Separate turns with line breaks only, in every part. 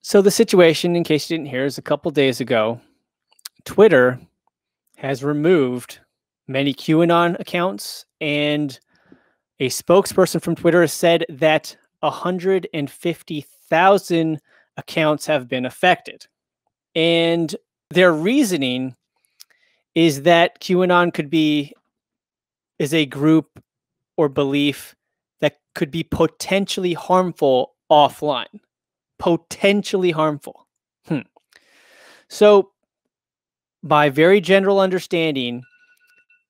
So the situation, in case you didn't hear, is a couple days ago, Twitter has removed many QAnon accounts, and a spokesperson from Twitter said that 150,000 accounts have been affected. And their reasoning is that QAnon is a group or belief that could be potentially harmful offline. Potentially harmful. So, my very general understanding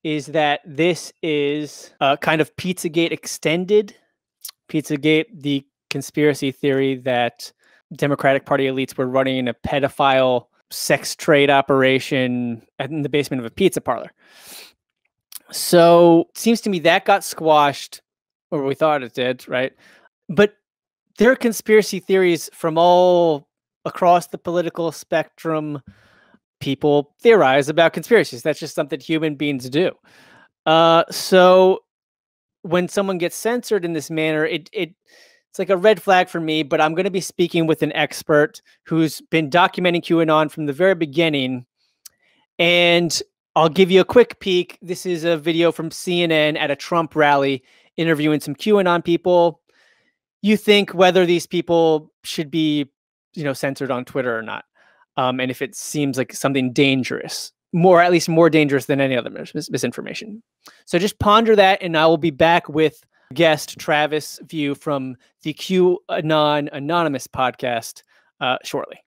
is that this is kind of Pizzagate extended. Pizzagate, the conspiracy theory that Democratic Party elites were running a pedophile sex trade operation in the basement of a pizza parlor. So it seems to me that got squashed, or we thought it did, right? But there are conspiracy theories from all across the political spectrum. People theorize about conspiracies. That's just something human beings do. So when someone gets censored in this manner, it's like a red flag for me, but I'm going to be speaking with an expert who's been documenting QAnon from the very beginning. And I'll give you a quick peek. This is a video from CNN at a Trump rally interviewing some QAnon people. You think whether these people should be, censored on Twitter or not. And if it seems like something dangerous, at least more dangerous than any other misinformation. So just ponder that, and I will be back with guest Travis View from the QAnon Anonymous podcast shortly.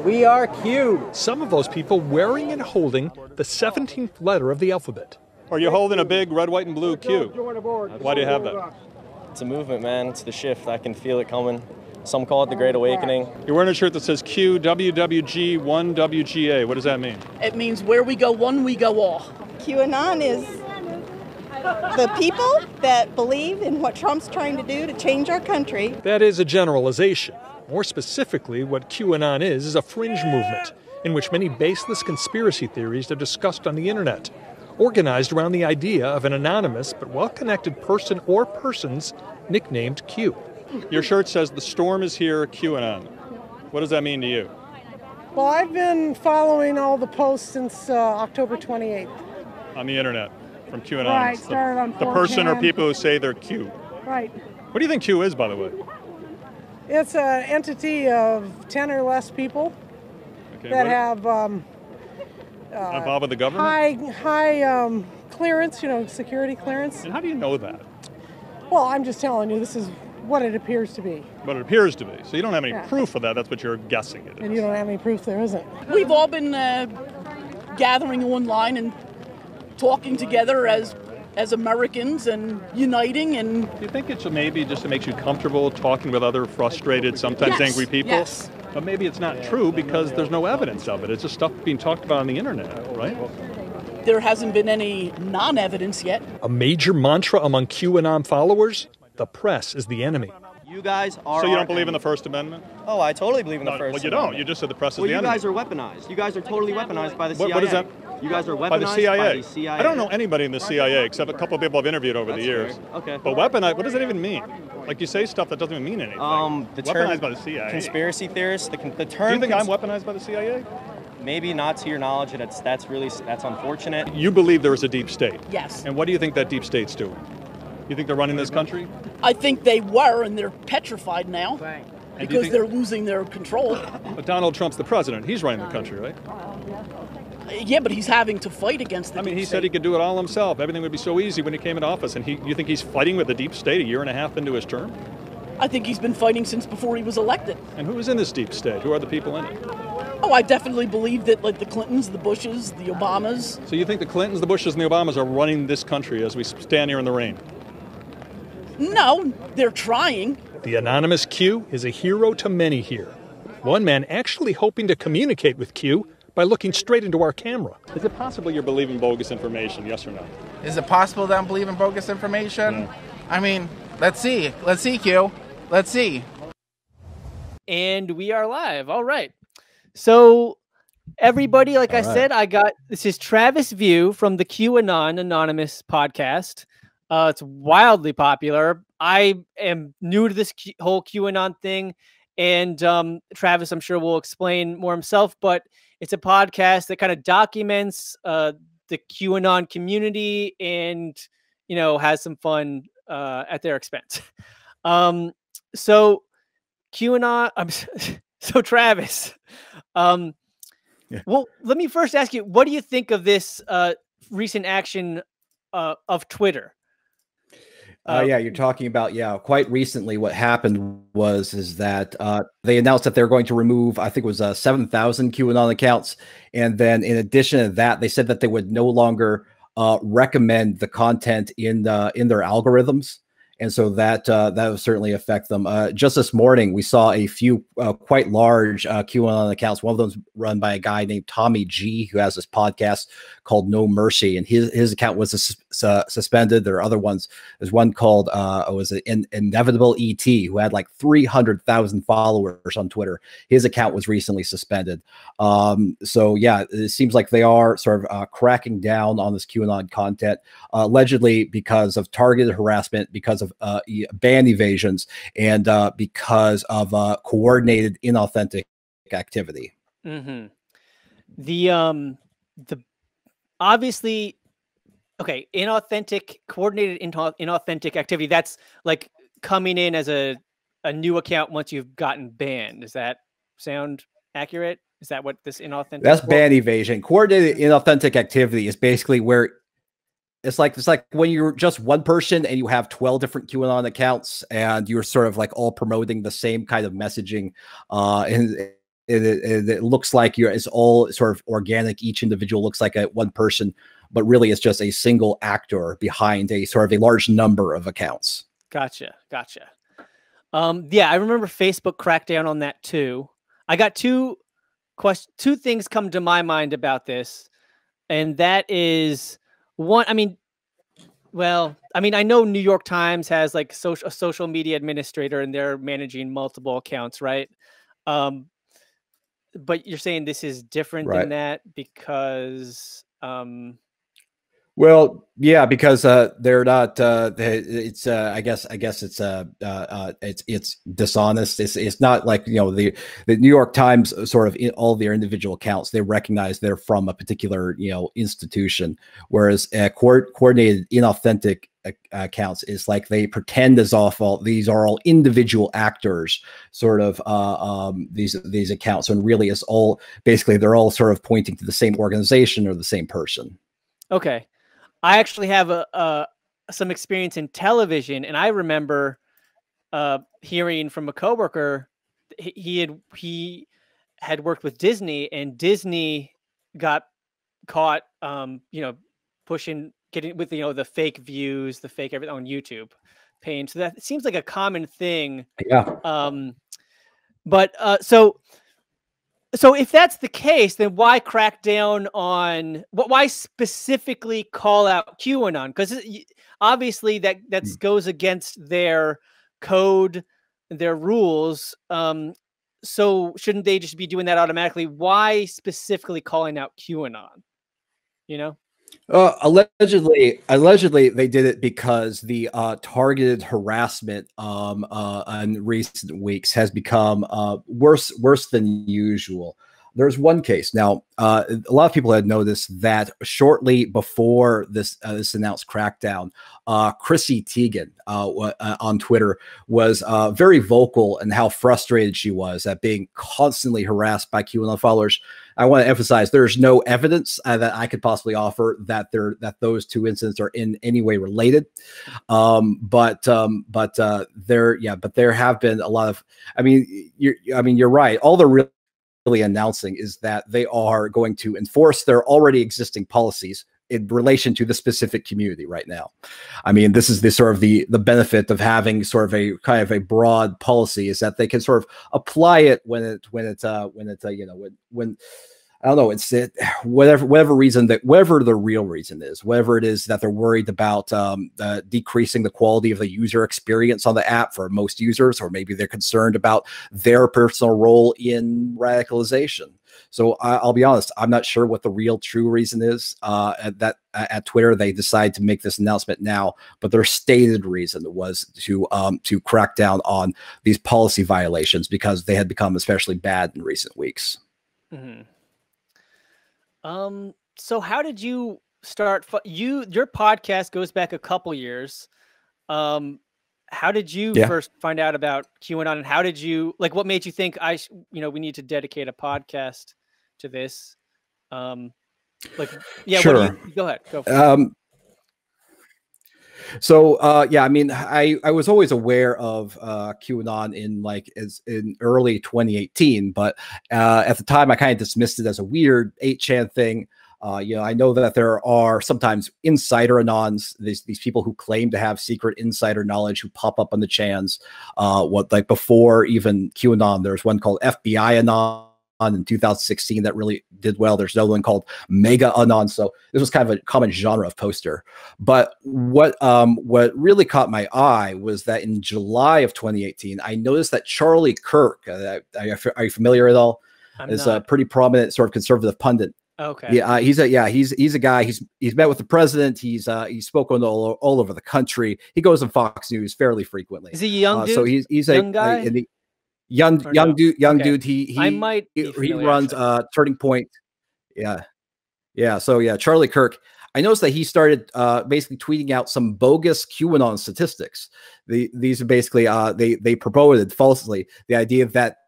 We are Q.
Some of those people wearing and holding the 17th letter of the alphabet.
Are you holding a big red, white, and blue Q? Why do you have that?
It's a movement, man. It's the shift. I can feel it coming. Some call it the Great Awakening.
You're wearing a shirt that says Q, WWG, 1WGA. What does that mean?
It means where we go one, we go all.
QAnon is the people that believe in what Trump's trying to do to change our country.
That is a generalization. More specifically, what QAnon is a fringe movement in which many baseless conspiracy theories are discussed on the internet, organized around the idea of an anonymous but well-connected person or persons nicknamed Q.
Your shirt says the storm is here, QAnon. What does that mean to you?
Well, I've been following all the posts since October 28th.
On the internet, from QAnon.
Right, started on
the person or people who say they're Q.
Right.
What do you think Q is, by the way?
It's an entity of 10 or less people that have
involved with the government?
High clearance, security clearance.
And how do you know that?
Well, I'm just telling you, this is what it appears to be.
What it appears to be. So you don't have any proof of that. That's what you're guessing it is.
And you don't have any proof there isn't.
We've all been gathering online and talking together as Americans and uniting. And
do you think it's maybe just it makes you comfortable talking with other frustrated, sometimes angry people?
Yes.
But maybe it's not true because there's no evidence of it. It's just stuff being talked about on the internet, right?
There hasn't been any non-evidence yet.
A major mantra among QAnon followers? The press is the enemy.
You guys are.
So you don't believe in the First Amendment?
Oh, I totally believe in the First
Amendment. Well, you don't. You just said the press is the enemy.
Well, you guys are weaponized. You guys are totally weaponized by the CIA.
What is that?
You guys are weaponized
by the CIA.
CIA.
I don't know anybody in the CIA except a couple of people I've interviewed over the years.
Fair. Okay.
But weaponized, what does that even mean? Like you say stuff that doesn't even mean anything.
The term
weaponized by the CIA.
Conspiracy theorist. The term.
Do you think I'm weaponized by the CIA?
Maybe not to your knowledge, and that's unfortunate.
You believe there is a deep state?
Yes.
And what do you think that deep state's doing? You think they're running this country?
I think they were, and they're petrified now.
Right.
Because they're losing their control.
But Donald Trump's the president. He's running the country, right?
Yeah, but he's having to fight against the deep
he
state.
said he could do it all himself. Everything would be so easy when he came into office. And you think he's fighting with the deep state a year and a half into his term?
I think he's been fighting since before he was elected.
And who is in this deep state? Who are the people in it?
Oh, I definitely believe that, like the Clintons, the Bushes, the Obamas.
So you think the Clintons, the Bushes, and the Obamas are running this country as we stand here in the rain?
No, they're trying.
The anonymous Q is a hero to many here. One man actually hoping to communicate with Q by looking straight into our camera.
Is it possible you're believing bogus information, yes or no?
Is it possible that I'm believing bogus information?
No.
I mean, let's see. Let's see, Q. Let's see.
And we are live. All right. So everybody, like I said, this is Travis View from the QAnon Anonymous podcast. It's wildly popular. I am new to this whole QAnon thing, And Travis, I'm sure, will explain more himself, but it's a podcast that kind of documents the QAnon community and, you know, has some fun at their expense. So QAnon, so Travis, well, let me first ask you, what do you think of this recent action of Twitter?
Yeah, you're talking about, quite recently what happened is that they announced that they're going to remove, I think it was 7,000 QAnon accounts. And then in addition to that, they said that they would no longer recommend the content in their algorithms. And so that will certainly affect them. Just this morning, we saw a few quite large QAnon accounts. One of them's run by a guy named Tommy G, who has this podcast called No Mercy, and his account was suspended. There are other ones. There's one called was it Inevitable ET, who had like 300,000 followers on Twitter. His account was recently suspended. So yeah, it seems like they are sort of cracking down on this QAnon content, allegedly because of targeted harassment, because of ban evasions, and because of coordinated inauthentic activity.
Mm-hmm. The obviously, okay, coordinated inauthentic activity. That's like coming in as a new account once you've gotten banned. Does that sound accurate? Is that what this inauthentic?
That's ban evasion. Coordinated inauthentic activity is basically where it's like when you're just one person and you have 12 different QAnon accounts and you're sort of like all promoting the same kind of messaging, and it looks like it's all sort of organic. Each individual looks like one person, but really it's just a single actor behind a sort of a large number of accounts.
Gotcha. Yeah, I remember Facebook cracked down on that too. I got two things come to my mind about this, and that is one. I know New York Times has like a social media administrator, and they're managing multiple accounts, right? But you're saying this is different than that because
well, yeah, because they're not. It's I guess it's dishonest. It's not like, you know, the New York Times sort of in all their individual accounts, they recognize they're from a particular, you know, institution, whereas coordinated inauthentic accounts is like they pretend as awful these are all individual actors, sort of these accounts, and really it's all basically they're all sort of pointing to the same organization or the same person.
Okay. I actually have some experience in television, and I remember hearing from a coworker he had worked with Disney, and Disney got caught, getting with, you know, the fake views, the fake everything on YouTube, paying. So that seems like a common thing.
Yeah.
So if that's the case, then why crack down on why specifically call out QAnon? Because obviously that goes against their code, their rules. So shouldn't they just be doing that automatically? Why specifically calling out QAnon? You know?
Allegedly they did it because the targeted harassment in recent weeks has become worse than usual. There's one case now. A lot of people had noticed that shortly before this announced crackdown, Chrissy Teigen on Twitter was very vocal in how frustrated she was at being constantly harassed by QAnon followers. I want to emphasize there's no evidence that I could possibly offer that those two incidents are in any way related. But there have been a lot of. You're right. All they're really announcing is that they are going to enforce their already existing policies in relation to the specific community right now. I mean, this is the sort of the benefit of having sort of a kind of a broad policy, is that they can sort of apply it when I don't know, it's whatever reason, that whatever the real reason is, whatever it is that they're worried about decreasing the quality of the user experience on the app for most users, or maybe they're concerned about their personal role in radicalization. So I'll be honest, I'm not sure what the real true reason is at Twitter they decide to make this announcement now, but their stated reason was to crack down on these policy violations because they had become especially bad in recent weeks.
Mm-hmm. So how did you start? Your podcast goes back a couple years. How did you first find out about QAnon, and how did you what made you think we need to dedicate a podcast to this?
Sure.
Go ahead. Go for it.
So yeah, I mean, I was always aware of QAnon in early 2018, but at the time I kind of dismissed it as a weird 8chan thing. I know that there are sometimes insider anons, these people who claim to have secret insider knowledge who pop up on the chans. Before even QAnon, there's one called FBI anon in 2016 that really did well. There's another one called Mega Anon. So this was kind of a common genre of poster. But what really caught my eye was that in July of 2018, I noticed that Charlie Kirk, are you familiar at all? Is a pretty prominent sort of conservative pundit.
Okay.
Yeah, he's a guy. He's met with the president. He's spoken all over the country. He goes on Fox News fairly frequently.
Is he a young dude?
So he's
young guy.
Young dude. He runs Turning Point. Yeah. So yeah, Charlie Kirk. I noticed that he started basically tweeting out some bogus QAnon statistics. These are basically they promoted falsely the idea that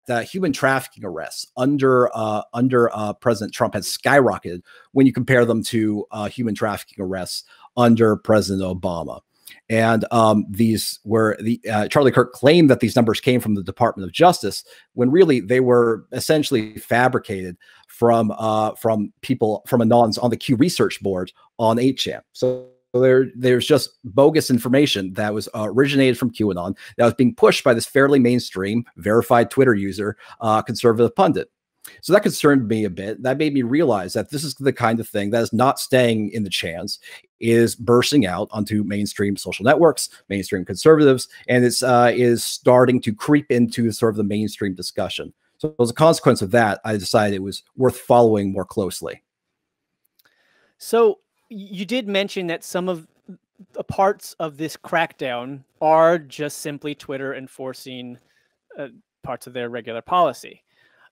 the human trafficking arrests under President Trump has skyrocketed when you compare them to human trafficking arrests under President Obama. And Charlie Kirk claimed that these numbers came from the Department of Justice, when really they were essentially fabricated from anons on the Q Research board on 8chan. So there's just bogus information that was originated from QAnon that was being pushed by this fairly mainstream verified Twitter user, conservative pundit. So that concerned me a bit. That made me realize that this is the kind of thing that is not staying in the chans, is bursting out onto mainstream social networks, mainstream conservatives, and is starting to creep into sort of the mainstream discussion. So as a consequence of that, I decided it was worth following more closely.
So you did mention that some of the parts of this crackdown are just simply Twitter enforcing parts of their regular policy.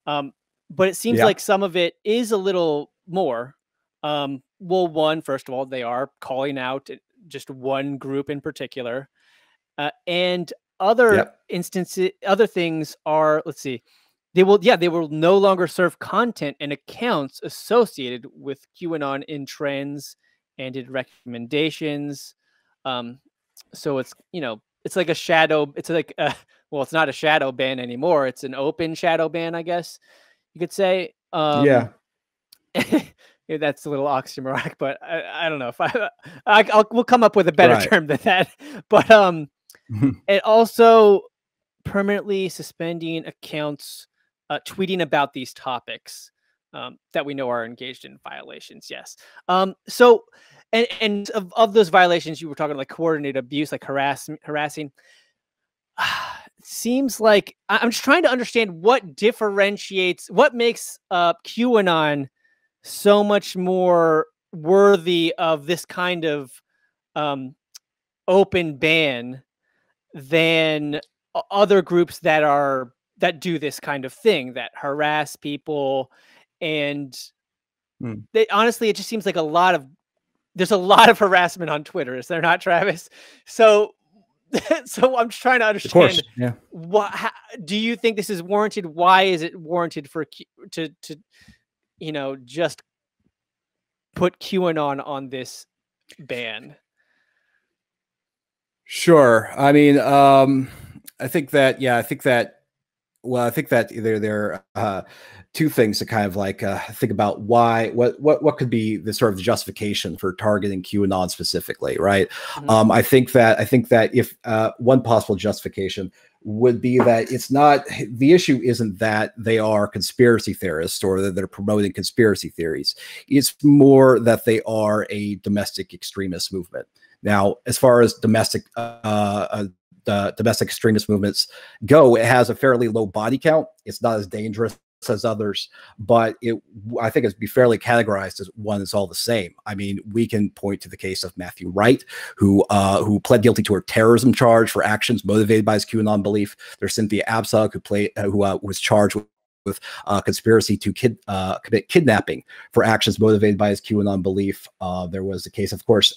But it seems like some of it is a little more. Well, first of all, they are calling out just one group in particular. And other instances, other things are, let's see, they will no longer serve content and accounts associated with QAnon in trends and in recommendations. So it's like a shadow. It's like, it's not a shadow ban anymore. It's an open shadow ban, I guess you could say. Yeah, that's a little oxymoronic, but I don't know if we'll come up with a better term than that. But it also permanently suspending accounts tweeting about these topics that we know are engaged in violations. Yes. So, and of those violations, you were talking like coordinated abuse, like harassing. Seems like I'm just trying to understand what makes QAnon so much more worthy of this kind of open ban than other groups that do this kind of thing, that harass people. And honestly, it just seems like there's a lot of harassment on Twitter, is there not, Travis? So I'm just trying to understand. How, do you think this is warranted? Why is it warranted to just put QAnon on this ban?
Sure. I mean, I think that either there are two things to kind of think about what could be the sort of justification for targeting QAnon specifically, right? Mm-hmm. I think that if one possible justification would be that the issue isn't that they are conspiracy theorists or that they're promoting conspiracy theories. It's more that they are a domestic extremist movement. Now, as far as domestic extremist movements go, it has a fairly low body count. It's not as dangerous as others, but I think it'd be fairly categorized as one is all the same. I mean, we can point to the case of Matthew Wright, who pled guilty to a terrorism charge for actions motivated by his QAnon belief. There's Cynthia Abzug, who was charged with conspiracy to commit kidnapping for actions motivated by his QAnon belief. There was a case, of course,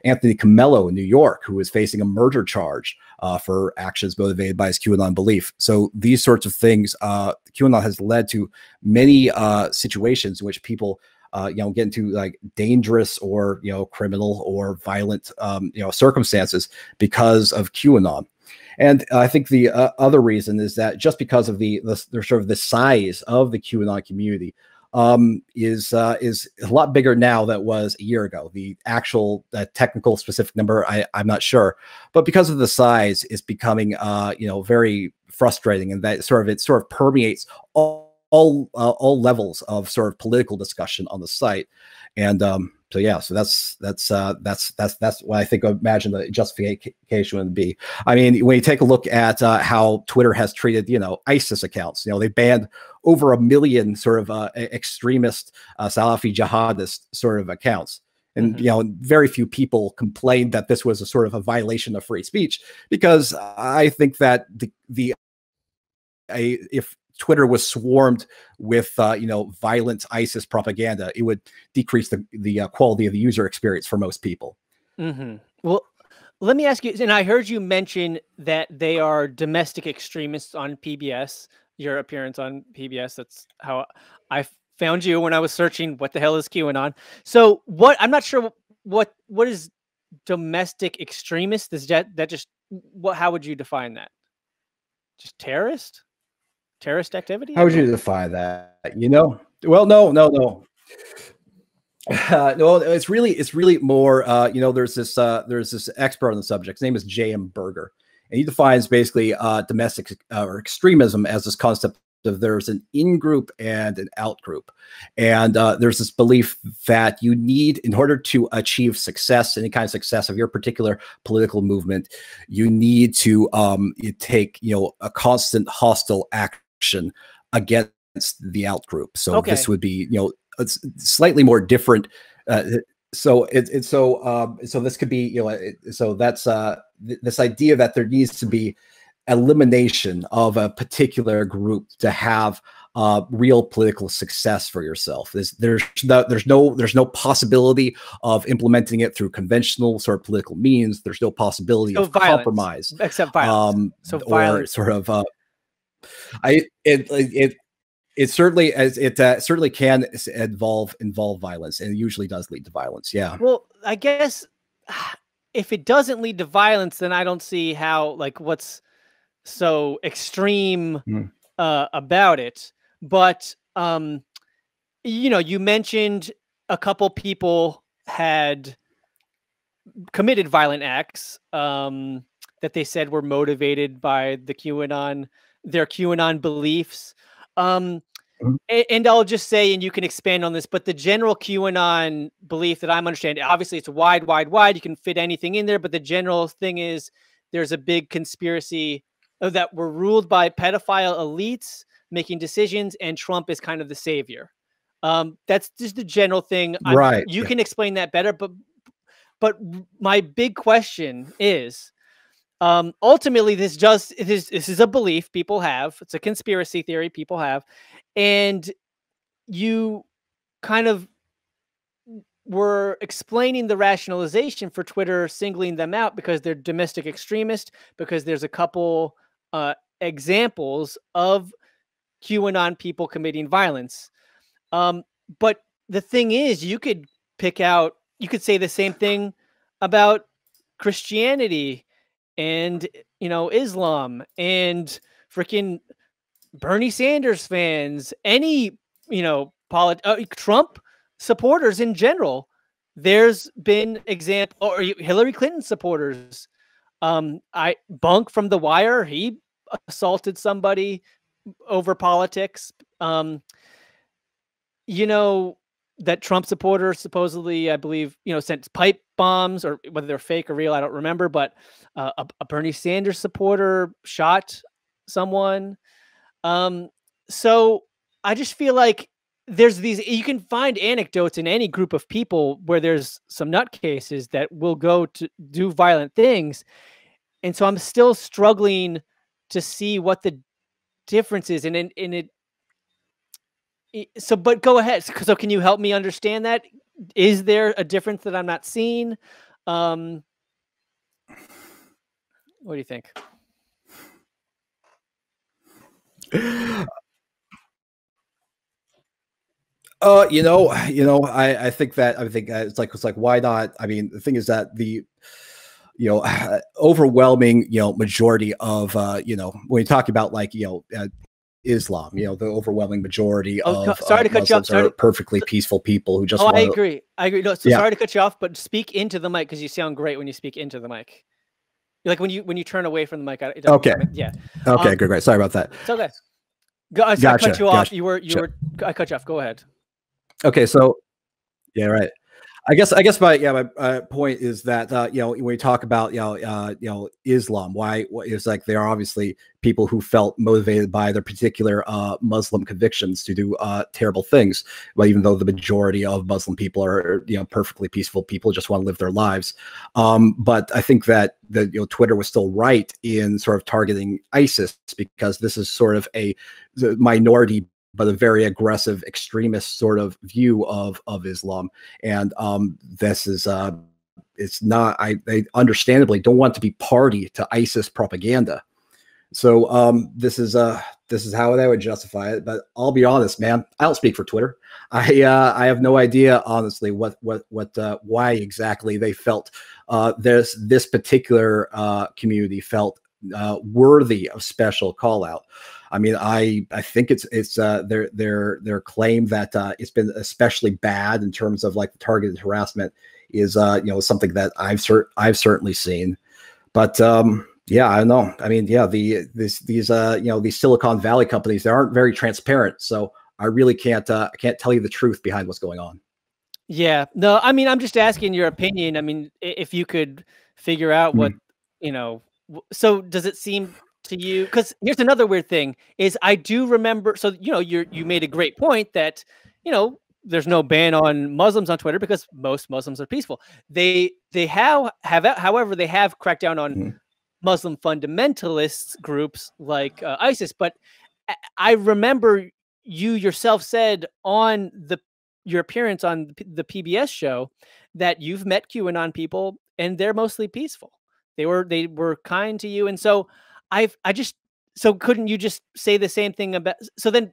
Anthony Comello in New York, who was facing a murder charge for actions motivated by his QAnon belief. So these sorts of things, QAnon has led to many situations in which people get into like dangerous or criminal or violent circumstances because of QAnon. And I think the other reason is that just because of the sort of the size of the QAnon community is a lot bigger now than it was a year ago. The actual technical specific number, I'm not sure, but because of the size, it's becoming very frustrating, and that it sort of permeates all levels of sort of political discussion on the site. And so yeah, so that's what I think. Imagine the justification would be. I mean, when you take a look at how Twitter has treated, ISIS accounts, they banned over 1 million sort of extremist Salafi jihadist sort of accounts. And very few people complained that this was a sort of a violation of free speech, because I think that if Twitter was swarmed with violent ISIS propaganda, it would decrease the quality of the user experience for most people.
Mm-hmm. Well, let me ask you, and I heard you mention that they are domestic extremists on PBS, your appearance on PBS. That's how I found you when I was searching what the hell is QAnon. So I'm not sure what is domestic extremist? Is that just how would you define that? Just terrorist activity?
How would you define that? Well, no. No, it's really more. There's this expert on the subject. His name is J.M. Berger, and he defines basically domestic or extremism as this concept of there's an in-group and an out-group, and there's this belief that you need, in order to achieve success, any kind of success of your particular political movement, you need to take a constant hostile action against the out-group. So this would be it's slightly more different. So this could be so that's this idea that there needs to be elimination of a particular group to have real political success for yourself. There's no possibility of implementing it through conventional sort of political means. There's no possibility of violence, compromise,
except violence.
Violence. Sort of it certainly can involve violence, and it usually does lead to violence. Yeah.
Well, I guess if it doesn't lead to violence, then I don't see how, what's so extreme about it. But you mentioned a couple people had committed violent acts that they said were motivated by their QAnon beliefs. And I'll just say, and you can expand on this, but the general QAnon belief that I'm understanding, obviously it's wide. You can fit anything in there, but the general thing is there's a big conspiracy that we're ruled by pedophile elites making decisions, and Trump is kind of the savior. That's just the general thing.
Right.
You can explain that better, but my big question is, ultimately, this is a belief people have. It's a conspiracy theory people have, and you kind of were explaining the rationalization for Twitter singling them out because they're domestic extremists, because there's a couple examples of QAnon people committing violence. But the thing is, you could say the same thing about Christianity and Islam and freaking Bernie Sanders fans, any Trump supporters in general. There's been or Hillary Clinton supporters. Bunk from The Wire, he assaulted somebody over politics. That Trump supporter supposedly, I believe, sent pipe bombs, or whether they're fake or real, I don't remember, but a Bernie Sanders supporter shot someone. So I just feel like there's these, you can find anecdotes in any group of people where there's some nutcases that will go to do violent things. And so I'm still struggling to see what the difference is. And so, but go ahead. So can you help me understand that? Is there a difference that I'm not seeing? What do you think?
I think it's like why not? I mean, the thing is that the overwhelming majority of when you talk about like Islam, the overwhelming majority of
sorry to cut you off.
Muslims are perfectly peaceful people who just.
I agree. No, so sorry to cut you off, but speak into the mic because you sound great when you speak into the mic. Like when you turn away from the mic.
Okay.
Yeah.
Okay. Great. Sorry about that.
It's okay. I cut you off. You were. I cut you off. Go ahead.
Okay. So. Yeah. Right. I guess my point is that when we talk about Islam, why it's like there are obviously people who felt motivated by their particular Muslim convictions to do terrible things. Well, even though the majority of Muslim people are perfectly peaceful people, just want to live their lives. But I think that Twitter was still right in sort of targeting ISIS because this is sort of the minority but a very aggressive extremist sort of view of Islam. And this is it's not, they understandably don't want to be party to ISIS propaganda. So this is how they would justify it. But I'll be honest, man, I don't speak for Twitter. I have no idea, honestly, why exactly they felt this particular community felt worthy of special call out. I mean, I think it's their claim that it's been especially bad in terms of like targeted harassment is something that I've certainly seen. But yeah, I don't know. I mean, yeah, these Silicon Valley companies, they aren't very transparent, so I really can't tell you the truth behind what's going on.
Yeah, no, I mean, I'm just asking your opinion. I mean, if you could figure out what so does it seem to you, because here's another weird thing is I do remember, so you made a great point that there's no ban on Muslims on Twitter because most Muslims are peaceful. They however they have cracked down on Muslim fundamentalist groups like ISIS, but I remember you yourself said on your appearance on the PBS show that you've met QAnon people and they're mostly peaceful. They were kind to you. And so so couldn't you just say the same thing about, so then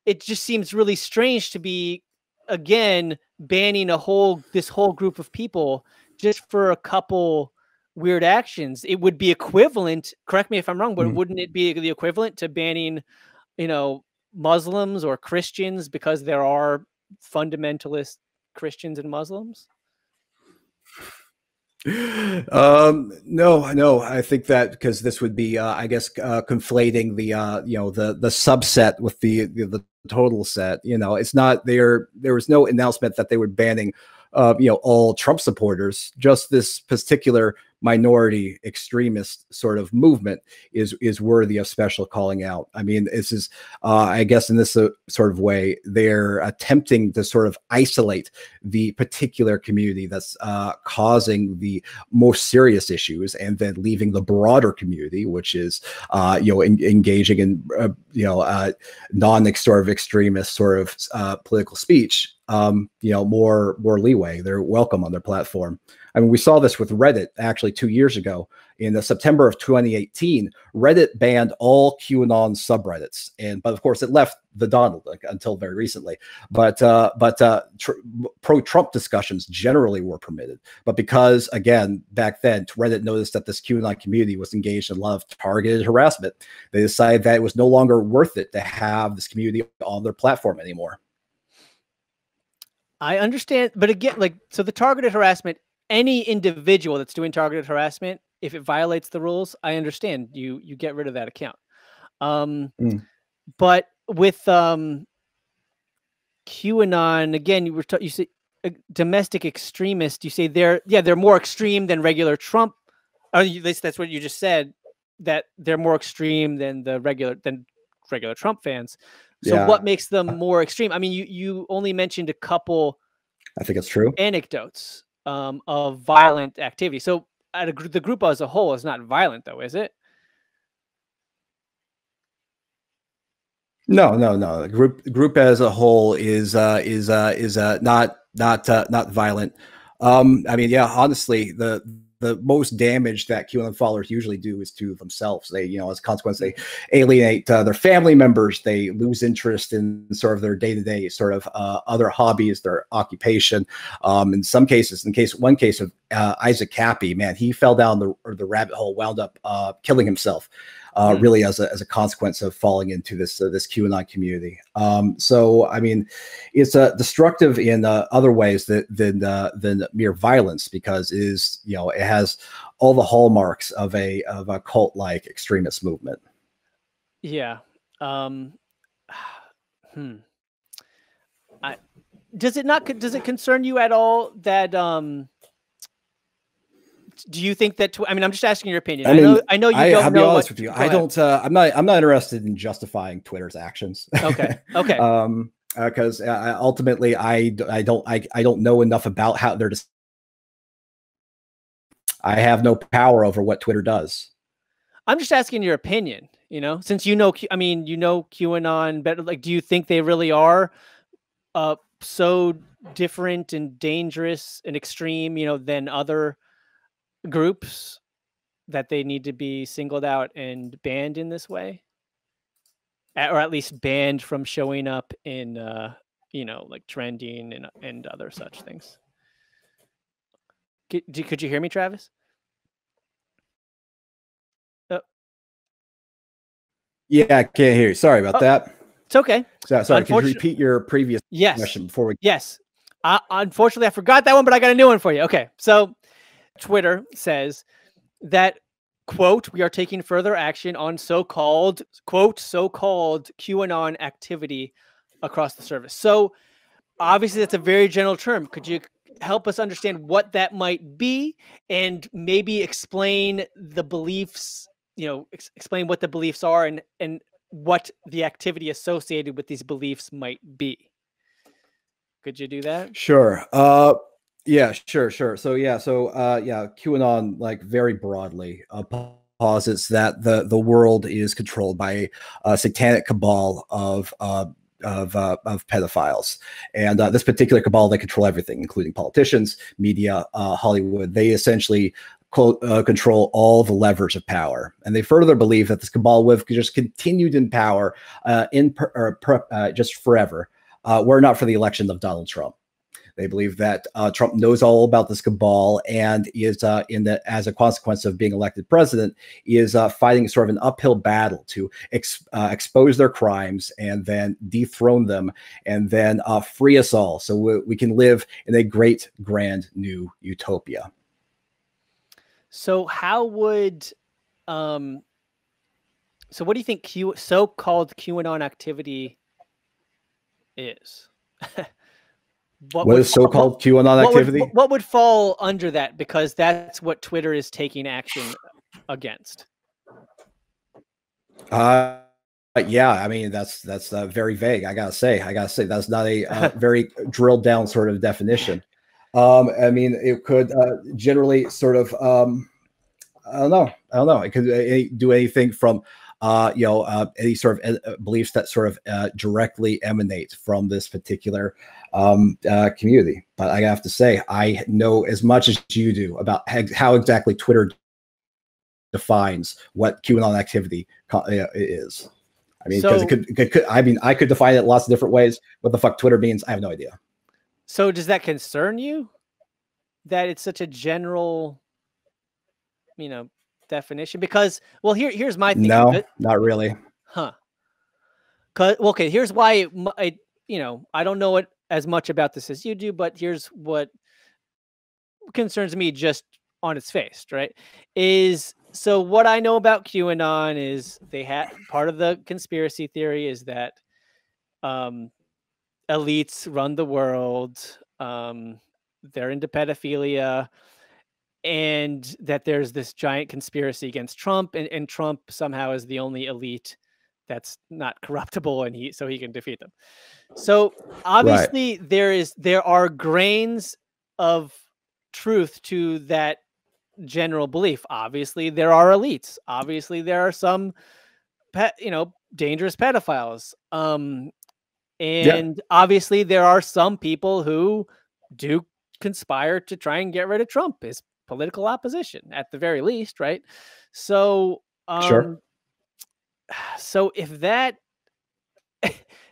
it just seems really strange to be, again, banning this whole group of people just for a couple weird actions. It would be equivalent, correct me if I'm wrong, but wouldn't it be the equivalent to banning, Muslims or Christians because there are fundamentalist Christians and Muslims?
No, I think that because this would be, I guess, conflating the subset with the total set. It's not there was no announcement that they were banning, all Trump supporters. Just this particular minority extremist sort of movement is worthy of special calling out. I mean, this is, I guess, in this sort of way, they're attempting to sort of isolate the particular community that's causing the most serious issues, and then leaving the broader community, which is, engaging in, non-sort of extremist sort of political speech, more leeway. They're welcome on their platform. I mean, we saw this with Reddit actually 2 years ago. In the September of 2018, Reddit banned all QAnon subreddits, but of course it left the Donald until very recently. But pro-Trump discussions generally were permitted. But because, again, back then Reddit noticed that this QAnon community was engaged in a lot of targeted harassment, they decided that it was no longer worth it to have this community on their platform anymore.
I understand, but again, so the targeted harassment, any individual that's doing targeted harassment, if it violates the rules, I understand you get rid of that account. But with QAnon, again, you say domestic extremist. You say they're more extreme than regular Trump. Or at least that's what you just said, that they're more extreme than regular Trump fans. So
Yeah.
what makes them more extreme? I mean, you only mentioned a couple
I think it's true.
anecdotes of violent activity. So the group as a whole is not violent, though, is it?
No, no, no. The group as a whole is not violent. I mean, yeah, honestly, the most damage that QAnon followers usually do is to themselves. They, as a consequence, they alienate their family members. They lose interest in sort of their day-to-day sort of other hobbies, their occupation. In some cases, one case of Isaac Cappy, man, he fell down the rabbit hole, wound up killing himself. Really as a consequence of falling into this QAnon community. So I mean, it's destructive in other ways than mere violence, because it has all the hallmarks of a cult-like extremist movement.
Yeah. Does it concern you at all that do you think that I mean, I'm just asking your opinion. I know you don't
I'll
know.
Be honest with you. I don't. I'm not interested in justifying Twitter's actions.
Okay. Okay.
Because ultimately, I don't know enough about how they're. I have no power over what Twitter does.
I'm just asking your opinion. Since QAnon better. Like, do you think they really are so different and dangerous and extreme, than other groups, that they need to be singled out and banned in this way, or at least banned from showing up in like trending and other such things? Could you hear me, Travis?
Yeah, I can't hear you. Sorry about that.
It's okay.
Sorry, could you repeat your previous question before we?
Yes. Unfortunately, I forgot that one, but I got a new one for you. Okay, so Twitter says that, quote, "We are taking further action on so-called QAnon activity across the service." So obviously that's a very general term. Could you help us understand what that might be, and maybe explain the beliefs, explain what the beliefs are and what the activity associated with these beliefs might be? Could you do that?
Sure. Yeah, sure. So QAnon, like, very broadly, posits that the world is controlled by a satanic cabal of pedophiles, and this particular cabal, they control everything, including politicians, media, Hollywood. They essentially control all the levers of power, and they further believe that this cabal would have just continued in power just forever, were not for the election of Donald Trump. They believe that Trump knows all about this cabal and is as a consequence of being elected president, is fighting sort of an uphill battle to expose their crimes and then dethrone them and then free us all, so we can live in a great, grand new utopia.
So how would so what do you think so-called QAnon activity is?
What is so-called QAnon activity?
What would fall under that? Because that's what Twitter is taking action against.
Yeah, I mean, that's very vague. I gotta say that's not a very drilled down sort of definition. I mean, it could generally sort of I don't know. It could do anything from any sort of beliefs that sort of directly emanate from this particular community. But I have to say, I know as much as you do about how exactly Twitter defines what QAnon activity is. I mean, because it could. I mean, I could define it lots of different ways. What the fuck Twitter means, I have no idea.
So does that concern you, that it's such a general, definition? Because, well, here's my thing.
No, not really.
Huh. Okay, here's why I don't know it as much about this as you do, but here's what concerns me just on its face, right? So what I know about QAnon is they had part of the conspiracy theory is that elites run the world, they're into pedophilia, and that there's this giant conspiracy against Trump, and Trump somehow is the only elite that's not corruptible, and so he can defeat them. So obviously there are grains of truth to that general belief. Obviously there are elites. Obviously there are some dangerous pedophiles. And obviously there are some people who do conspire to try and get rid of Trump, his political opposition at the very least, right? So so if that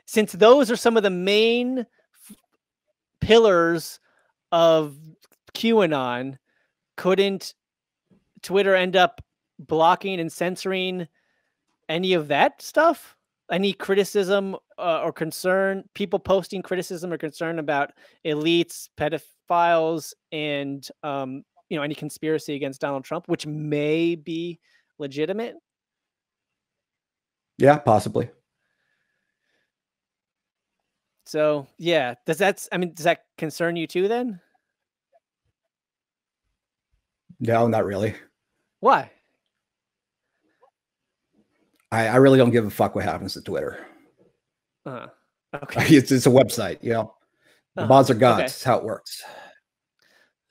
since those are some of the main pillars of QAnon, couldn't Twitter end up blocking and censoring any of that stuff? Any criticism or concern, people posting criticism or concern about elites, pedophiles, and any conspiracy against Donald Trump, which may be legitimate?
Yeah, possibly.
So yeah, does that concern you too then?
No, not really.
Why?
I really don't give a fuck what happens to Twitter.
Okay.
It's a website, The mods are gods. That's how it works.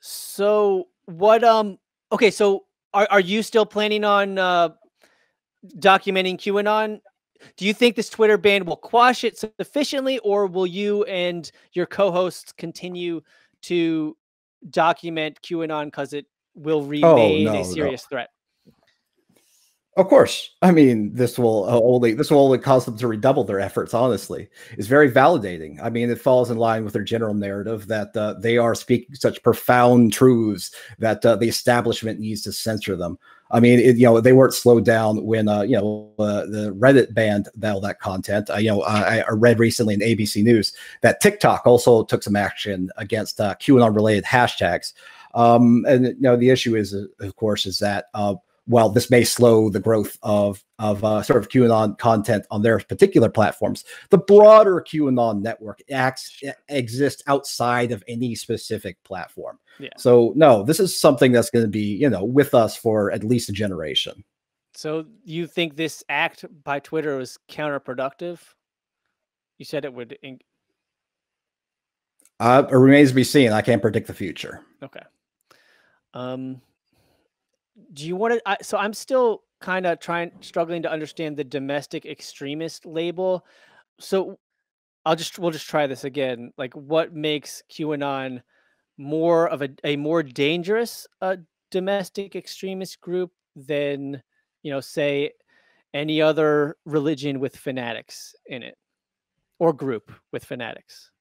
So what? Okay. So are you still planning on documenting QAnon? Do you think this Twitter ban will quash it sufficiently, or will you and your co-hosts continue to document QAnon because it will remain a serious threat?
Of course. I mean, this will only cause them to redouble their efforts, honestly. It's very validating. I mean, it falls in line with their general narrative that they are speaking such profound truths that the establishment needs to censor them. I mean, they weren't slowed down when, the Reddit banned all that content. I read recently in ABC News that TikTok also took some action against QAnon-related hashtags. And the issue is, of course, is that while this may slow the growth of sort of QAnon content on their particular platforms, the broader QAnon network exists outside of any specific platform. Yeah. So no, this is something that's going to be, with us for at least a generation.
So you think this act by Twitter was counterproductive? You said it would. It
remains to be seen. I can't predict the future.
Okay. Do you want to? So I'm still kind of struggling to understand the domestic extremist label. So we'll just try this again. Like, what makes QAnon more of a more dangerous domestic extremist group than, say, any other religion with fanatics in it, or group with fanatics,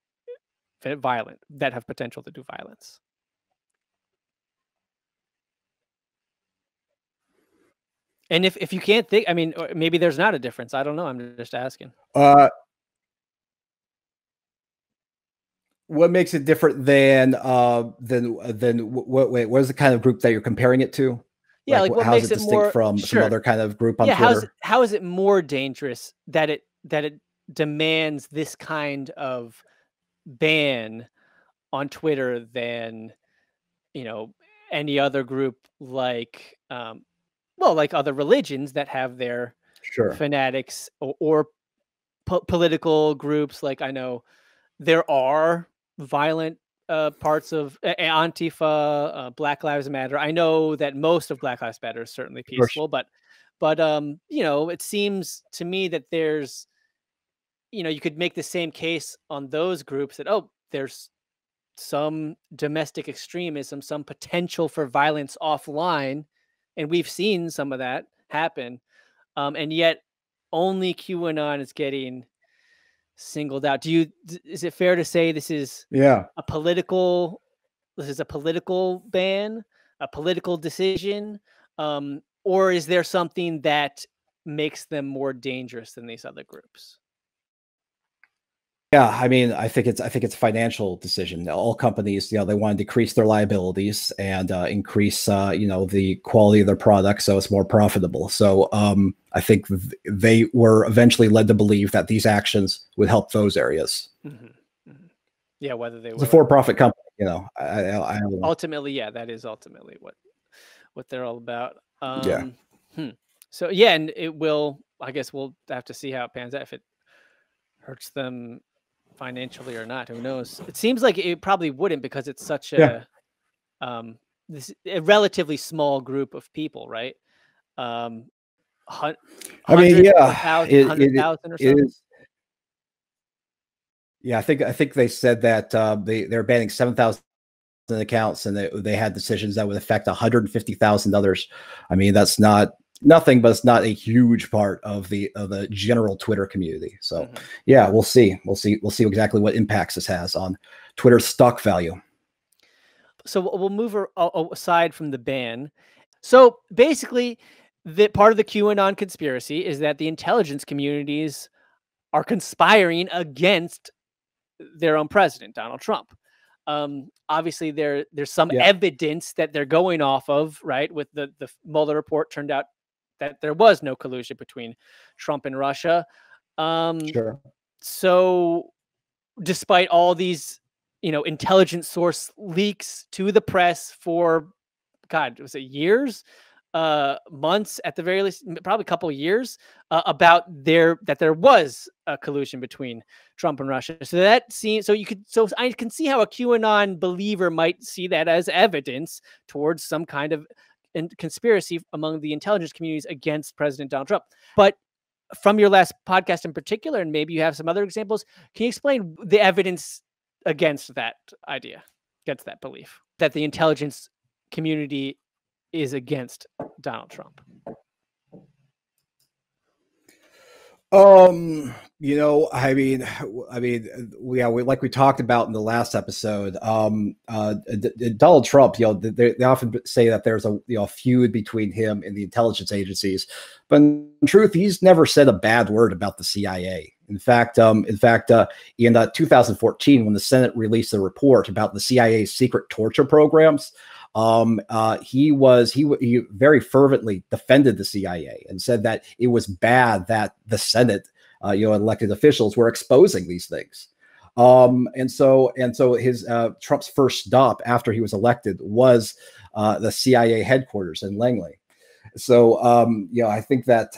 violent, that have potential to do violence? And if you can't think, I mean, maybe there's not a difference. I don't know. I'm just asking.
What makes it different than what is the kind of group that you're comparing it to?
Yeah, like what
how
makes
is it
it
distinct
more
from some other kind of group on Twitter?
How is it more dangerous that it demands this kind of ban on Twitter than any other group like like other religions that have their fanatics or political groups? Like, I know there are violent parts of Antifa, Black Lives Matter. I know that most of Black Lives Matter is certainly peaceful, but it seems to me that there's, you could make the same case on those groups that, there's some domestic extremism, some potential for violence offline. And we've seen some of that happen. And yet only QAnon is getting singled out. Is it fair to say this is a political ban, a political decision? Or is there something that makes them more dangerous than these other groups?
Yeah, I mean, I think it's a financial decision. All companies, they want to decrease their liabilities and increase, the quality of their products so it's more profitable. So I think they were eventually led to believe that these actions would help those areas.
Mm-hmm. Mm-hmm. Yeah, whether they were
a for-profit company, I
ultimately, yeah, that is ultimately what they're all about.
Yeah.
So yeah, and it will I guess we'll have to see how it pans out, if it hurts them financially or not. Who knows? It seems like it probably wouldn't, because it's such a relatively small group of people, right? I
mean, yeah,
100,000 or so.
it is. Yeah, I think they said that they're banning 7,000 accounts, and they had decisions that would affect 150,000 others. I mean, that's not nothing, but it's not a huge part of the general Twitter community. So yeah, we'll see exactly what impacts this has on Twitter's stock value.
So we'll move aside from the ban. So basically, the part of the QAnon conspiracy is that the intelligence communities are conspiring against their own president, Donald Trump. Obviously, there's some evidence that they're going off of, right? With the Mueller report, turned out that there was no collusion between Trump and Russia.
Sure.
So, despite all these, intelligence source leaks to the press for, God, was it years? Months at the very least, probably a couple of years, about that there was a collusion between Trump and Russia. So I can see how a QAnon believer might see that as evidence towards some kind of conspiracy among the intelligence communities against President Donald Trump. But from your last podcast in particular, and maybe you have some other examples, can you explain the evidence against that idea, against that belief that the intelligence community is against Donald Trump?
Like we talked about in the last episode, Donald Trump, they often say that there's a feud between him and the intelligence agencies, but in truth, he's never said a bad word about the CIA. In fact, in 2014, when the Senate released a report about the CIA's secret torture programs, he very fervently defended the CIA and said that it was bad that the Senate, elected officials were exposing these things. And so his Trump's first stop after he was elected was the CIA headquarters in Langley. So I think that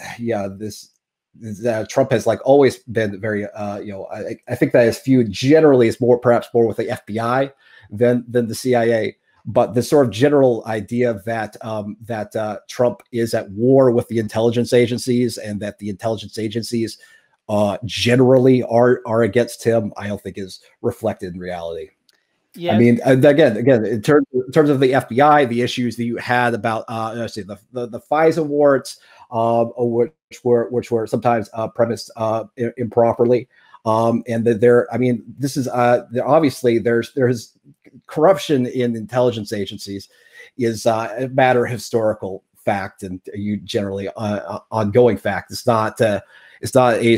Trump has always been very I think that his feud generally is perhaps more with the FBI than the CIA. But the sort of general idea that Trump is at war with the intelligence agencies, and that the intelligence agencies generally are against him, I don't think is reflected in reality. Yeah. I mean, again, in terms of the FBI, the issues that you had about the FISA warrants, which were sometimes premised improperly, and that this is obviously there's corruption in intelligence agencies is a matter of historical fact, and generally ongoing fact. It's not a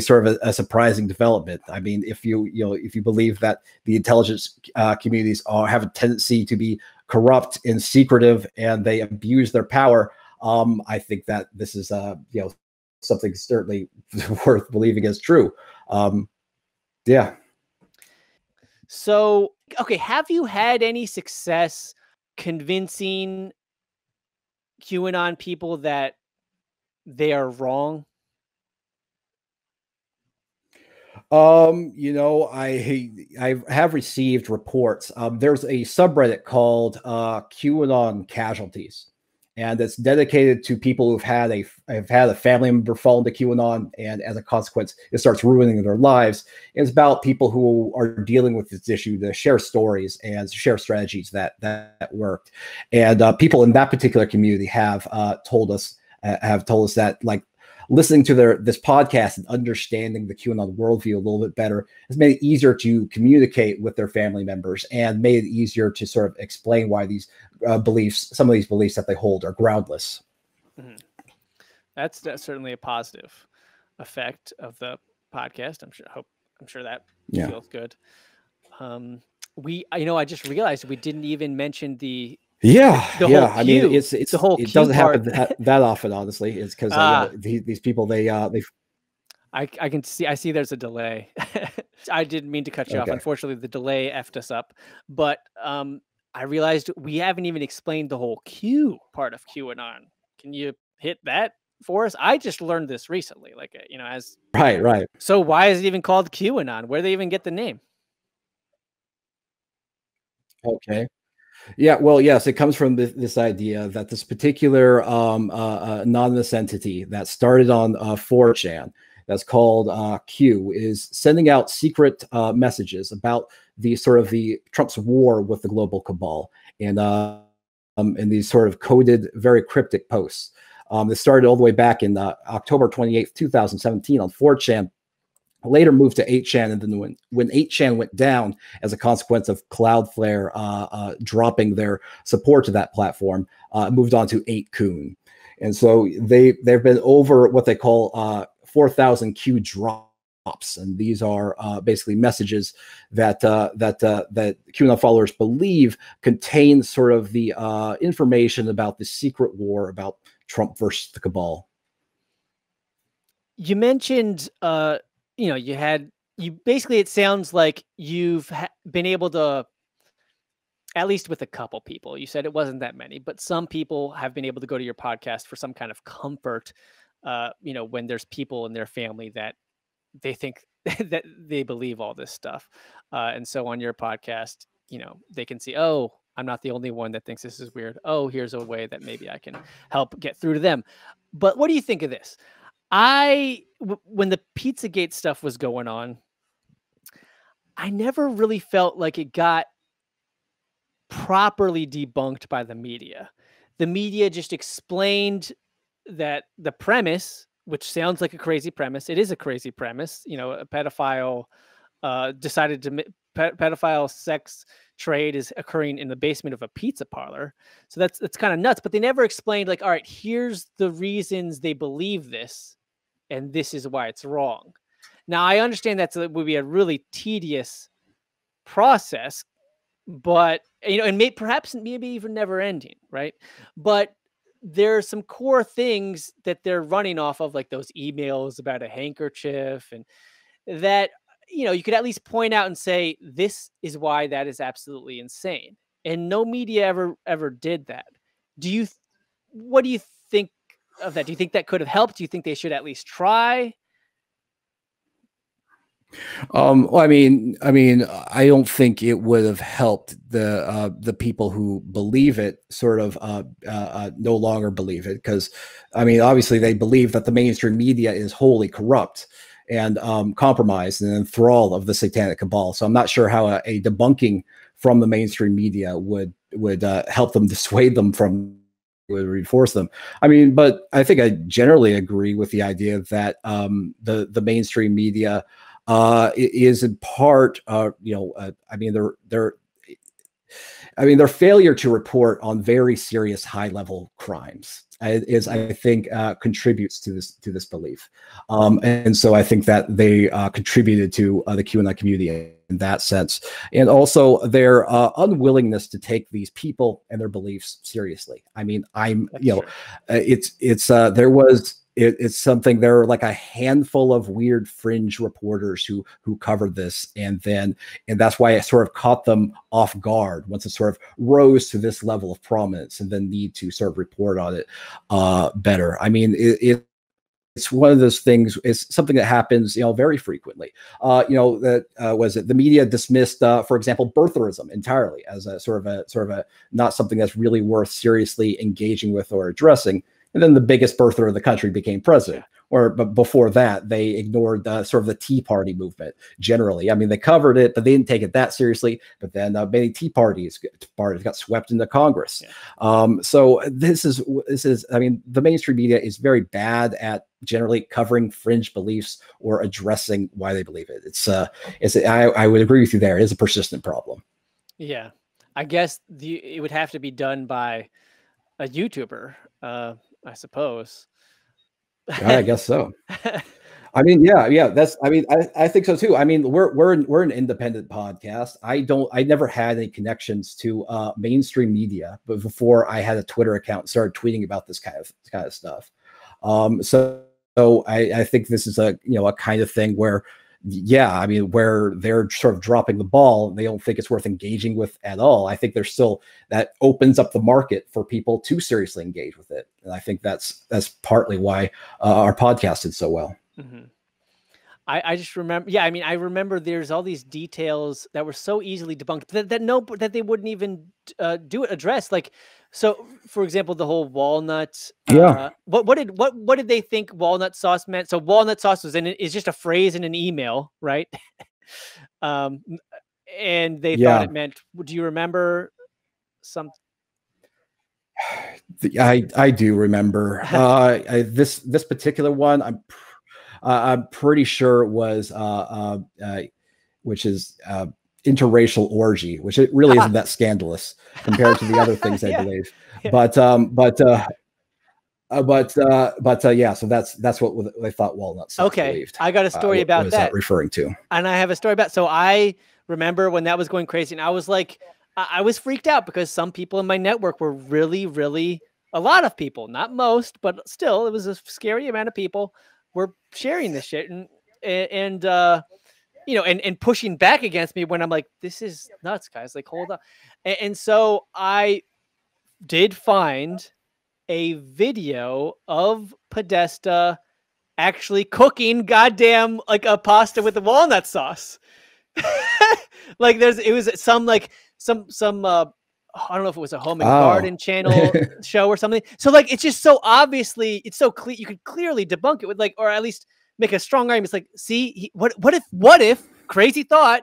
sort of a surprising development. I mean, if you believe that the intelligence communities have a tendency to be corrupt and secretive, and they abuse their power, I think that this is something certainly worth believing is true. Yeah.
So, okay, have you had any success convincing QAnon people that they are wrong?
I have received reports. There's a subreddit called QAnon Casualties, and it's dedicated to people who've had a family member fall into QAnon, and as a consequence, it starts ruining their lives. It's about people who are dealing with this issue to share stories and share strategies that worked. And people in that particular community have told us that, listening to this podcast and understanding the QAnon worldview a little bit better has made it easier to communicate with their family members, and made it easier to sort of explain why these some of these beliefs that they hold are groundless.
Mm-hmm. That's certainly a positive effect of the podcast. I'm sure that feels good. I just realized we didn't even mention the I mean, it's the whole.
It doesn't happen that often, honestly. It's because these people they.
I can see. I see. There's a delay. I didn't mean to cut you off. Unfortunately, the delay effed us up. But I realized we haven't even explained the whole Q part of QAnon. Can you hit that for us? I just learned this recently, like, you know, as
Right.
so why is it even called QAnon? Where do they even get the name?
Okay. Yeah, well, yes, it comes from this idea that this particular anonymous entity that started on 4chan, that's called Q, is sending out secret messages about the sort of the Trump's war with the global cabal, and in these sort of coded, very cryptic posts. This started all the way back in October 28th, 2017 on 4chan. Later moved to 8chan, and then when 8chan went down as a consequence of Cloudflare dropping their support to that platform, moved on to 8kun. And so they've been over what they call 4,000 Q drops, and these are basically messages that that QAnon followers believe contain sort of the information about the secret war about Trump versus the cabal.
You mentioned, you know, you basically, it sounds like you've been able to, at least with a couple people, you said it wasn't that many, but some people have been able to go to your podcast for some kind of comfort, you know, when there's people in their family that they think that they believe all this stuff. And so on your podcast, you know, they can see, oh, I'm not the only one that thinks this is weird. Oh, here's a way that maybe I can help get through to them. But what do you think of this? When the Pizzagate stuff was going on, I never really felt like it got properly debunked by the media. The media just explained that the premise, which sounds like a crazy premise, it is a crazy premise. You know, a pedophile decided to pedophile sex trade is occurring in the basement of a pizza parlor. So that's kind of nuts. But they never explained, like, all right, here's the reasons they believe this, and this is why it's wrong. Now, I understand would be a really tedious process, but, you know, and maybe even never ending, right? But there's some core things that they're running off of, like those emails about a handkerchief, and that, you know, you could at least point out and say, this is why that is absolutely insane. And no media ever did that. What do you think of that? Do you think that could have helped? Do you think they should at least try?
Well, I mean, I don't think it would have helped the people who believe it sort of no longer believe it, because, I mean, obviously they believe that the mainstream media is wholly corrupt and compromised and in thrall of the satanic cabal. So I'm not sure how a debunking from the mainstream media would help them, dissuade them from, would reinforce them. I mean, but I think I generally agree with the idea that the mainstream media is in part, you know, I mean, their failure to report on very serious high-level crimes I think contributes to this belief, and so I think that they contributed to the QAnon community in that sense, and also their unwillingness to take these people and their beliefs seriously. I mean, it's something, there are like a handful of weird fringe reporters who covered this, and that's why it sort of caught them off guard once it sort of rose to this level of prominence, and then need to sort of report on it better. I mean, it's one of those things. It's something that happens, you know, very frequently. You know, that was it. The media dismissed, for example, birtherism entirely as a sort of a not something that's really worth seriously engaging with or addressing. And then the biggest birther of the country became president. But before that, they ignored sort of the Tea Party movement generally. I mean, they covered it, but they didn't take it that seriously. But then many Tea parties got swept into Congress. Yeah. So this is. I mean, the mainstream media is very bad at generally covering fringe beliefs or addressing why they believe it. I would agree with you there. It is a persistent problem.
Yeah, I guess it would have to be done by a YouTuber, I suppose.
I guess so. I mean, yeah. I think so too. I mean, we're an independent podcast. I never had any connections to mainstream media, but before I had a Twitter account and started tweeting about this kind of stuff. So I think this is a kind of thing where, yeah, I mean, where they're sort of dropping the ball, they don't think it's worth engaging with at all. I think there's still, that opens up the market for people to seriously engage with it, and I think that's partly why our podcast did so well.
Mm-hmm. I just remember, yeah, I mean, I remember there's all these details that were so easily debunked that they wouldn't even address. Like, so for example, the whole walnut. What did they think walnut sauce meant? So walnut sauce is just a phrase in an email, right? And they thought it meant. Do you remember some?
I do remember this particular one. I'm pretty sure it was which is interracial orgy, which it really isn't that scandalous compared to the other things I believe. Yeah. Yeah, so that's what they thought walnut sauce believed.
I got a story about that
referring to,
and I have a story about. So I remember when that was going crazy, and I was like, I was freaked out because some people in my network were really, a lot of people, not most, but still, it was a scary amount of people were sharing this shit and you know, and pushing back against me when I'm like, this is nuts, guys. Like, hold on. And so I did find a video of Podesta actually cooking goddamn like a pasta with the walnut sauce. Like it was some I don't know if it was a home and garden channel show or something. So like, it's just so obviously, it's so clear. You could clearly debunk it with like, or at least make a strong argument. It's like, see, what if crazy thought,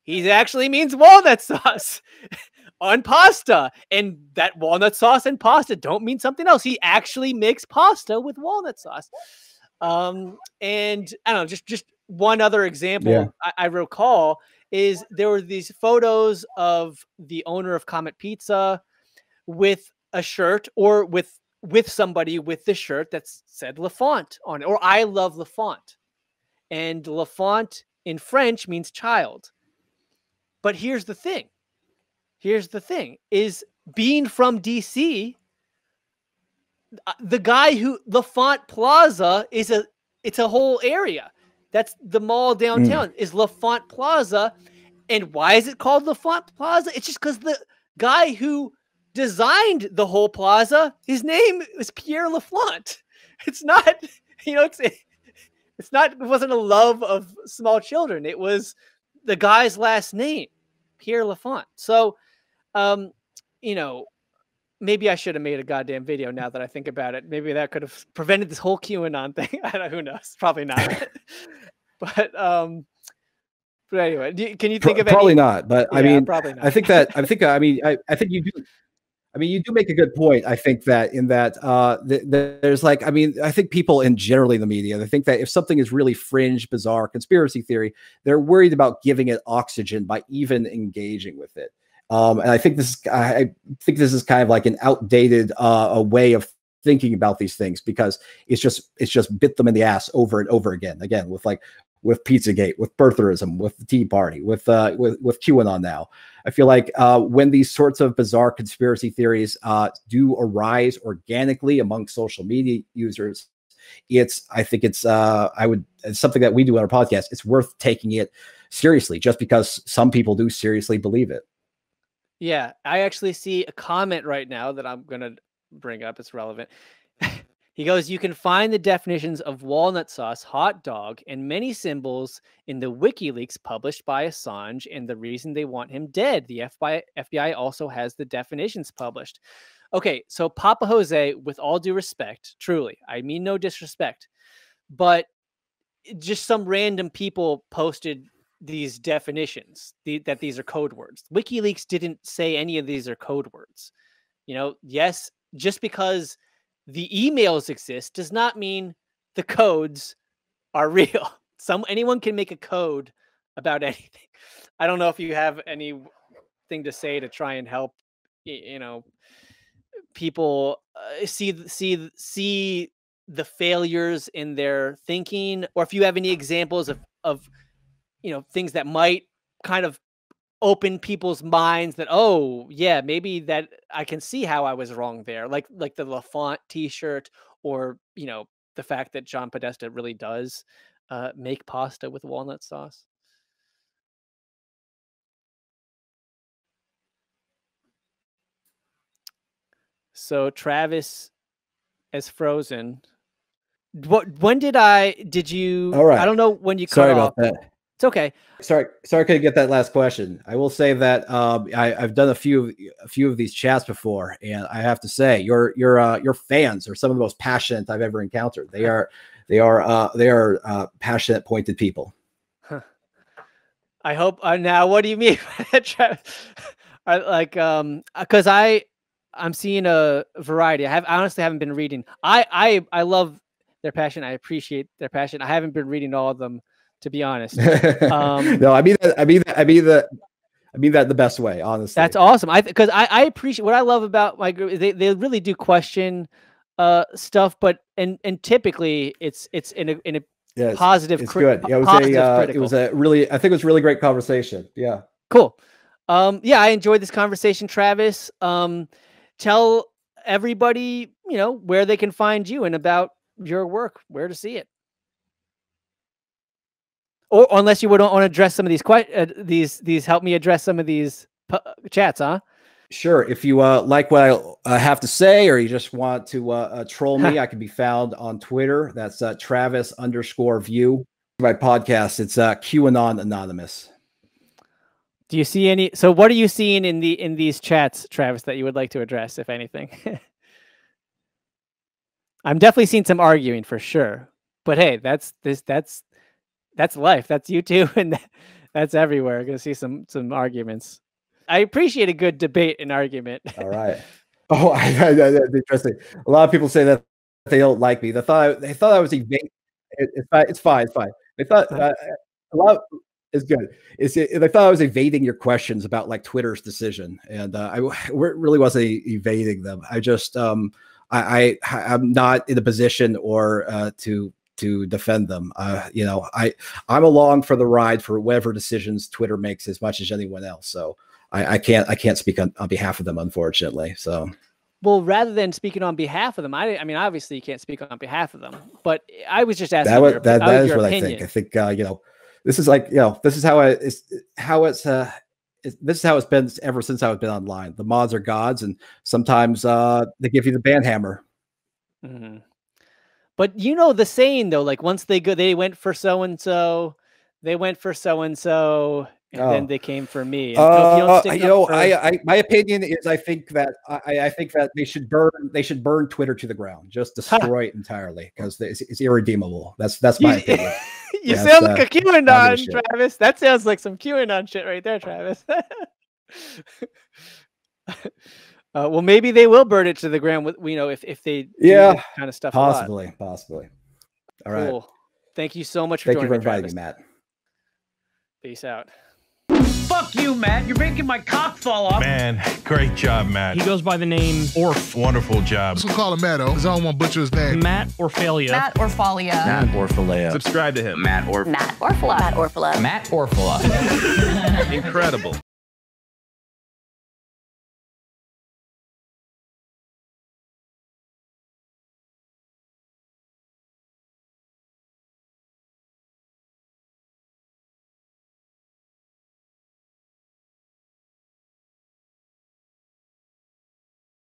he actually means walnut sauce on pasta, and that walnut sauce and pasta don't mean something else. He actually makes pasta with walnut sauce. And I don't know, just one other example I recall is there were these photos of the owner of Comet Pizza with a shirt, or with somebody with the shirt that said L'Enfant on it, or I love L'Enfant. And L'Enfant in French means child. But here's the thing. Is being from DC, the guy who L'Enfant Plaza it's a whole area. That's the mall downtown is L'Enfant Plaza. And why is it called L'Enfant Plaza? It's just because the guy who designed the whole plaza, his name is Pierre L'Enfant. It's not, you know, it's not, it wasn't a love of small children. It was the guy's last name, Pierre L'Enfant. So, you know, maybe I should have made a goddamn video now that I think about it. Maybe that could have prevented this whole QAnon thing. I don't know, who knows? Probably not. But anyway, can you think of
probably
any?
Not, but
yeah,
I mean,
probably not.
I think you do. I mean, you do make a good point. I think that there's like, I mean, I think people in generally the media, they think that if something is really fringe, bizarre, conspiracy theory, they're worried about giving it oxygen by even engaging with it. And I think this is kind of like an outdated a way of thinking about these things, because it's just bit them in the ass over and over again with Pizzagate, with birtherism, with the Tea Party, with QAnon now. I feel like when these sorts of bizarre conspiracy theories do arise organically among social media users, it's something that we do on our podcast. It's worth taking it seriously, just because some people do seriously believe it.
Yeah, I actually see a comment right now that I'm going to bring up. It's relevant. He goes, you can find the definitions of walnut sauce, hot dog, and many symbols in the WikiLeaks published by Assange and the reason they want him dead. The FBI also has the definitions published. Okay, so Papa Jose, with all due respect, truly, I mean no disrespect, but just some random people posted these definitions, that these are code words. WikiLeaks didn't say any of these are code words. You know, yes, just because the emails exist does not mean the codes are real. Anyone can make a code about anything. I don't know if you have anything to say to try and help, you know, people see the failures in their thinking, or if you have any examples of you know, things that might kind of open people's minds that, oh yeah, maybe that I can see how I was wrong there. Like the L'Enfant t-shirt, or, you know, the fact that John Podesta really does make pasta with walnut sauce. So Travis is frozen. When did you?
All right.
I don't know when you cut
Sorry
off.
about that.
It's okay.
Sorry, I couldn't get that last question. I will say that I've done a few of these chats before, and I have to say your fans are some of the most passionate I've ever encountered. They are passionate, pointed people.
Huh. I hope. Now, what do you mean by that, Travis? Because I'm seeing a variety. I honestly haven't been reading. I love their passion. I appreciate their passion. I haven't been reading all of them, to be honest.
No, I mean that in the best way, honestly.
That's awesome. Because I appreciate what I love about my group. They really do question stuff, but and typically it's in a positive.
It's good. Yeah, it was a really, I think it was a really great conversation. Yeah.
Cool. Yeah, I enjoyed this conversation, Travis. Tell everybody, where they can find you and about your work, where to see it. Or unless you would want to address some of these help me address some of these chats, huh?
Sure. If you like what I have to say, or you just want to troll me, I can be found on Twitter. That's Travis_view. My podcast, it's QAnon Anonymous.
Do you see any? So what are you seeing in these chats, Travis, that you would like to address, if anything? I'm definitely seeing some arguing for sure. But hey, that's life. That's YouTube, and that's everywhere. You're gonna see some arguments. I appreciate a good debate and argument.
All right. Oh, that's interesting. A lot of people say that they don't like me. They thought I was evading. It's fine. They thought a lot. It's good. They thought I was evading your questions about like Twitter's decision, and I really wasn't evading them. I just I'm not in a position or to defend them. I'm along for the ride for whatever decisions Twitter makes as much as anyone else. So I can't speak on behalf of them, unfortunately. So.
Well, rather than speaking on behalf of them, I mean, obviously you can't speak on behalf of them, but I was just asking.
That is what I think. I think this is like this is how it's been ever since I've been online. The mods are gods, and sometimes they give you the ban hammer.
Mm-hmm. But the saying though, like once they went for so and so, and then they came for me. And
my opinion is I think that they should burn Twitter to the ground, just destroy it entirely, because it's irredeemable. That's my opinion.
You sound like a QAnon, Travis. That sounds like some QAnon shit right there, Travis. Well, maybe they will burn it to the ground with if they do this kind of stuff.
Possibly. All right.
Cool. Thank you so much for joining me,
inviting me, Matt.
Peace out.
Fuck you, Matt. You're making my cock fall off.
Man, great job, Matt.
He goes by the name Orf.
Wonderful job.
So call him Matto, because I don't want to butcher his name.
Matt Orfalea.
Matt Orfalea.
Matt Orfalea.
Subscribe to him.
Matt Orfalea.
Matt Orfalea.
Matt Orfalea.
Incredible.